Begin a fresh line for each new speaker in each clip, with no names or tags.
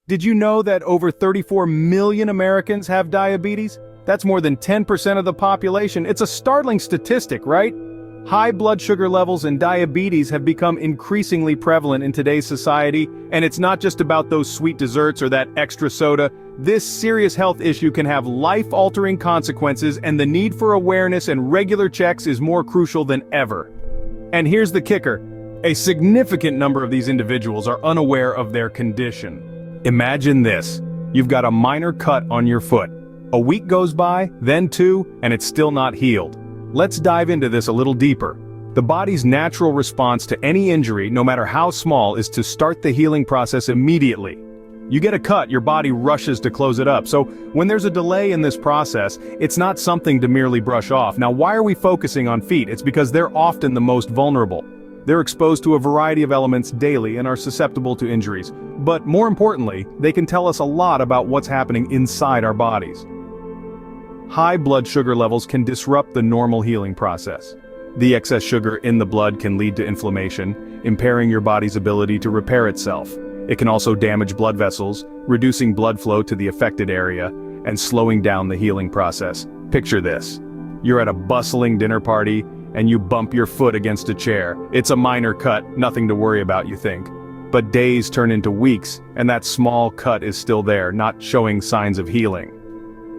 Did you know that over 34 million Americans have diabetes? That's more than 10% of the population. It's a startling statistic, right? High blood sugar levels and diabetes have become increasingly prevalent in today's society, and it's not just about those sweet desserts or that extra soda. This serious health issue can have life-altering consequences, and the need for awareness and regular checks is more crucial than ever. And here's the kicker. A significant number of these individuals are unaware of their condition. Imagine this. You've got a minor cut on your foot. A week goes by, then two, and it's still not healed. Let's dive into this a little deeper. The body's natural response to any injury, no matter how small, is to start the healing process immediately. You get a cut, your body rushes to close it up. So when there's a delay in this process, it's not something to merely brush off. Now, why are we focusing on feet? It's because they're often the most vulnerable. They're exposed to a variety of elements daily and are susceptible to injuries. But more importantly, they can tell us a lot about what's happening inside our bodies. High blood sugar levels can disrupt the normal healing process. The excess sugar in the blood can lead to inflammation, impairing your body's ability to repair itself. It can also damage blood vessels, reducing blood flow to the affected area, and slowing down the healing process. Picture this. You're at a bustling dinner party, and you bump your foot against a chair. It's a minor cut, nothing to worry about, you think. But days turn into weeks, and that small cut is still there, not showing signs of healing.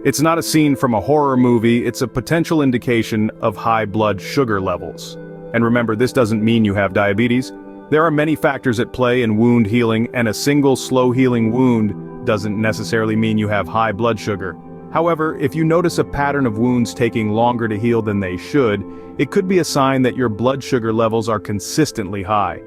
It's not a scene from a horror movie, it's a potential indication of high blood sugar levels. And remember, this doesn't mean you have diabetes. There are many factors at play in wound healing, and a single slow-healing wound doesn't necessarily mean you have high blood sugar. However, if you notice a pattern of wounds taking longer to heal than they should, it could be a sign that your blood sugar levels are consistently high.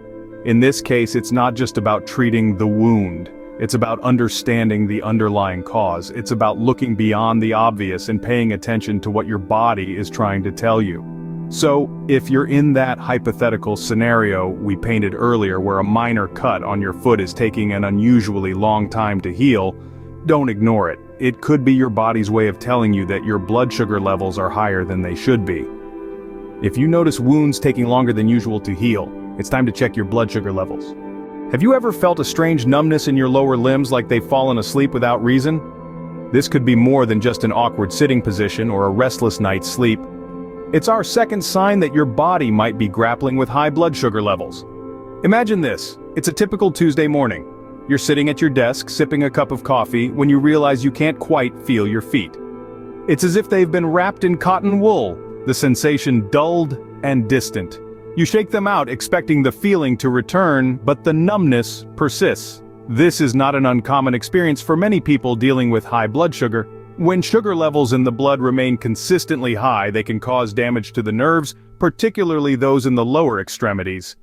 In this case, it's not just about treating the wound. It's about understanding the underlying cause. It's about looking beyond the obvious and paying attention to what your body is trying to tell you. So, if you're in that hypothetical scenario we painted earlier where a minor cut on your foot is taking an unusually long time to heal, don't ignore it. It could be your body's way of telling you that your blood sugar levels are higher than they should be. If you notice wounds taking longer than usual to heal, it's time to check your blood sugar levels. Have you ever felt a strange numbness in your lower limbs like they've fallen asleep without reason? This could be more than just an awkward sitting position or a restless night's sleep. It's our second sign that your body might be grappling with high blood sugar levels. Imagine this. It's a typical Tuesday morning. You're sitting at your desk, sipping a cup of coffee, when you realize you can't quite feel your feet. It's as if they've been wrapped in cotton wool, the sensation dulled and distant. You shake them out, expecting the feeling to return, but the numbness persists. This is not an uncommon experience for many people dealing with high blood sugar. When sugar levels in the blood remain consistently high, they can cause damage to the nerves, particularly those in the lower extremities.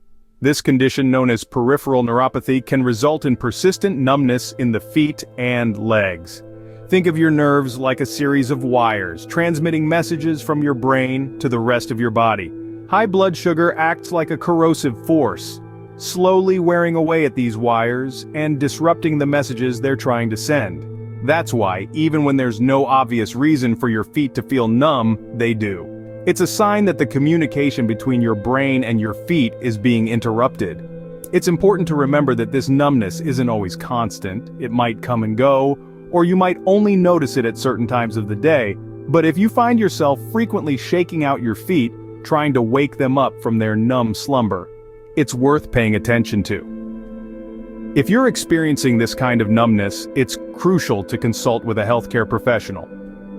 This condition, known as peripheral neuropathy, can result in persistent numbness in the feet and legs. Think of your nerves like a series of wires, transmitting messages from your brain to the rest of your body. High blood sugar acts like a corrosive force, slowly wearing away at these wires and disrupting the messages they're trying to send. That's why, even when there's no obvious reason for your feet to feel numb, they do. It's a sign that the communication between your brain and your feet is being interrupted. It's important to remember that this numbness isn't always constant. It might come and go, or you might only notice it at certain times of the day. But if you find yourself frequently shaking out your feet, trying to wake them up from their numb slumber, it's worth paying attention to. If you're experiencing this kind of numbness, it's crucial to consult with a healthcare professional.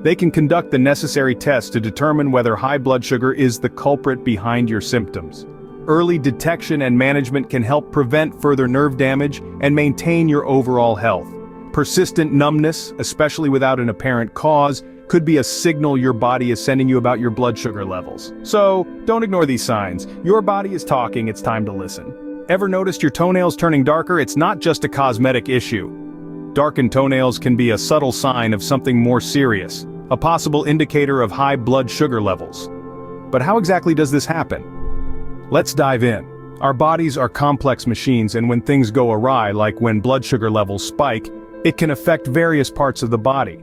They can conduct the necessary tests to determine whether high blood sugar is the culprit behind your symptoms. Early detection and management can help prevent further nerve damage and maintain your overall health. Persistent numbness, especially without an apparent cause, could be a signal your body is sending you about your blood sugar levels. So, don't ignore these signs. Your body is talking, it's time to listen. Ever noticed your toenails turning darker? It's not just a cosmetic issue. Darkened toenails can be a subtle sign of something more serious, a possible indicator of high blood sugar levels. But how exactly does this happen? Let's dive in. Our bodies are complex machines, and when things go awry, like when blood sugar levels spike, it can affect various parts of the body.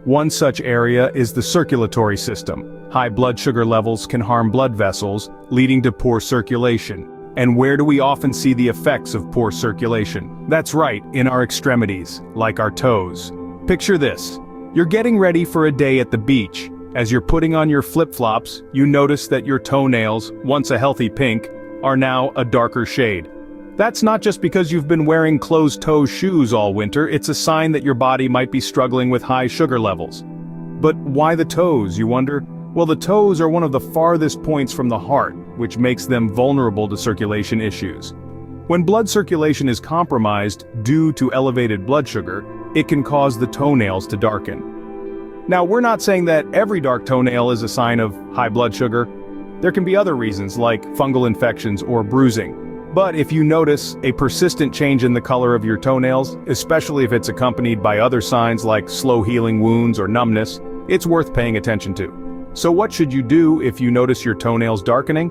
One such area is the circulatory system. High blood sugar levels can harm blood vessels, leading to poor circulation. And where do we often see the effects of poor circulation? That's right, in our extremities, like our toes. Picture this. You're getting ready for a day at the beach. As you're putting on your flip-flops, you notice that your toenails, once a healthy pink, are now a darker shade. That's not just because you've been wearing closed-toe shoes all winter, it's a sign that your body might be struggling with high sugar levels. But why the toes, you wonder? Well, the toes are one of the farthest points from the heart, which makes them vulnerable to circulation issues. When blood circulation is compromised due to elevated blood sugar, it can cause the toenails to darken. Now, we're not saying that every dark toenail is a sign of high blood sugar. There can be other reasons like fungal infections or bruising. But if you notice a persistent change in the color of your toenails, especially if it's accompanied by other signs like slow healing wounds or numbness, it's worth paying attention to. So what should you do if you notice your toenails darkening?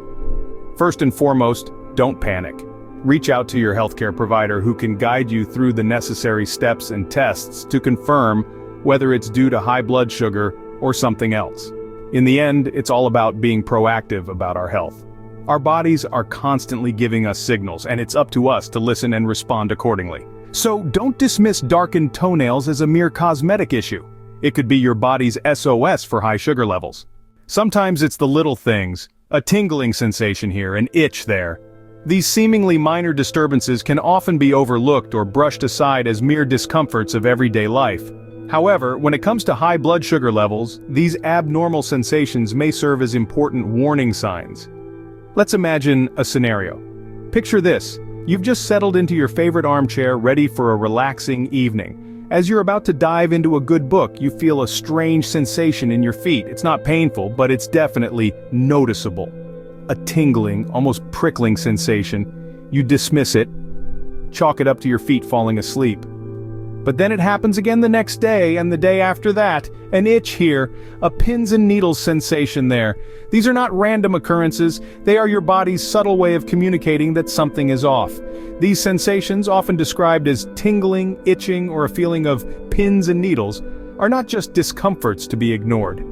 First and foremost, don't panic. Reach out to your healthcare provider who can guide you through the necessary steps and tests to confirm whether it's due to high blood sugar or something else. In the end, it's all about being proactive about our health. Our bodies are constantly giving us signals, and it's up to us to listen and respond accordingly. So don't dismiss darkened toenails as a mere cosmetic issue. It could be your body's SOS for high sugar levels. Sometimes it's the little things, a tingling sensation here, an itch there. These seemingly minor disturbances can often be overlooked or brushed aside as mere discomforts of everyday life. However, when it comes to high blood sugar levels, these abnormal sensations may serve as important warning signs. Let's imagine a scenario. Picture this. You've just settled into your favorite armchair, ready for a relaxing evening. As you're about to dive into a good book, you feel a strange sensation in your feet. It's not painful, but it's definitely noticeable. A tingling, almost prickling sensation. You dismiss it, chalk it up to your feet falling asleep. But then it happens again the next day and the day after that. An itch here, a pins and needles sensation there. These are not random occurrences, they are your body's subtle way of communicating that something is off. These sensations, often described as tingling, itching, or a feeling of pins and needles, are not just discomforts to be ignored.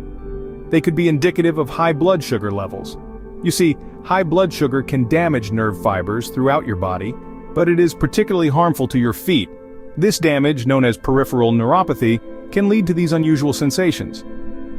They could be indicative of high blood sugar levels. You see, high blood sugar can damage nerve fibers throughout your body, but it is particularly harmful to your feet. This damage, known as peripheral neuropathy, can lead to these unusual sensations.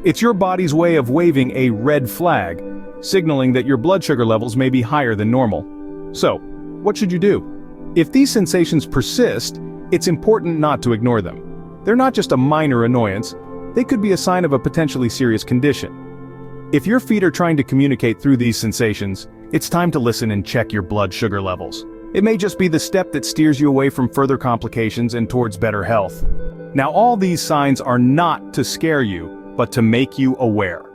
It's your body's way of waving a red flag, signaling that your blood sugar levels may be higher than normal. So, what should you do? If these sensations persist, it's important not to ignore them. They're not just a minor annoyance, they could be a sign of a potentially serious condition. If your feet are trying to communicate through these sensations, it's time to listen and check your blood sugar levels. It may just be the step that steers you away from further complications and towards better health. Now, all these signs are not to scare you, but to make you aware.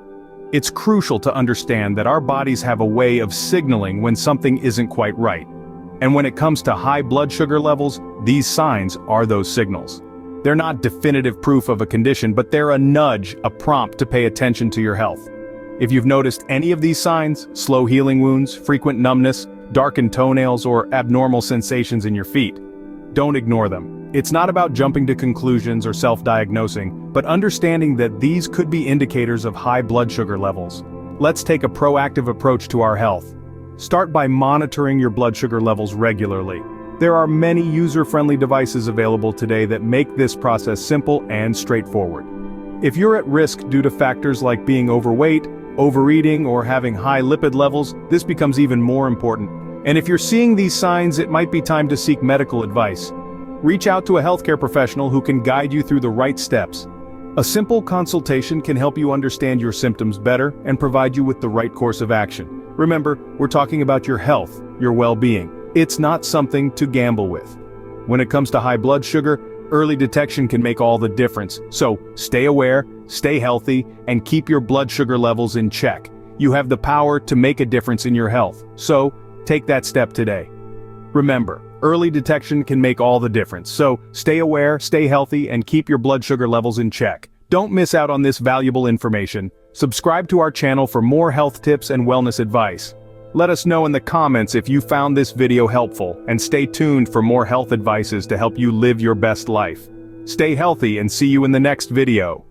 It's crucial to understand that our bodies have a way of signaling when something isn't quite right. And when it comes to high blood sugar levels, these signs are those signals. They're not definitive proof of a condition, but they're a nudge, a prompt to pay attention to your health. If you've noticed any of these signs, slow healing wounds, frequent numbness, darkened toenails, or abnormal sensations in your feet, don't ignore them. It's not about jumping to conclusions or self-diagnosing, but understanding that these could be indicators of high blood sugar levels. Let's take a proactive approach to our health. Start by monitoring your blood sugar levels regularly. There are many user-friendly devices available today that make this process simple and straightforward. If you're at risk due to factors like being overweight, overeating, or having high lipid levels, this becomes even more important. And if you're seeing these signs, it might be time to seek medical advice. Reach out to a healthcare professional who can guide you through the right steps. A simple consultation can help you understand your symptoms better and provide you with the right course of action. Remember, we're talking about your health, your well-being. It's not something to gamble with. When it comes to high blood sugar, early detection can make all the difference. So, stay aware, stay healthy, and keep your blood sugar levels in check. You have the power to make a difference in your health. So, take that step today. Remember, early detection can make all the difference. So, stay aware, stay healthy, and keep your blood sugar levels in check. Don't miss out on this valuable information. Subscribe to our channel for more health tips and wellness advice. Let us know in the comments if you found this video helpful, and stay tuned for more health advices to help you live your best life. Stay healthy and see you in the next video.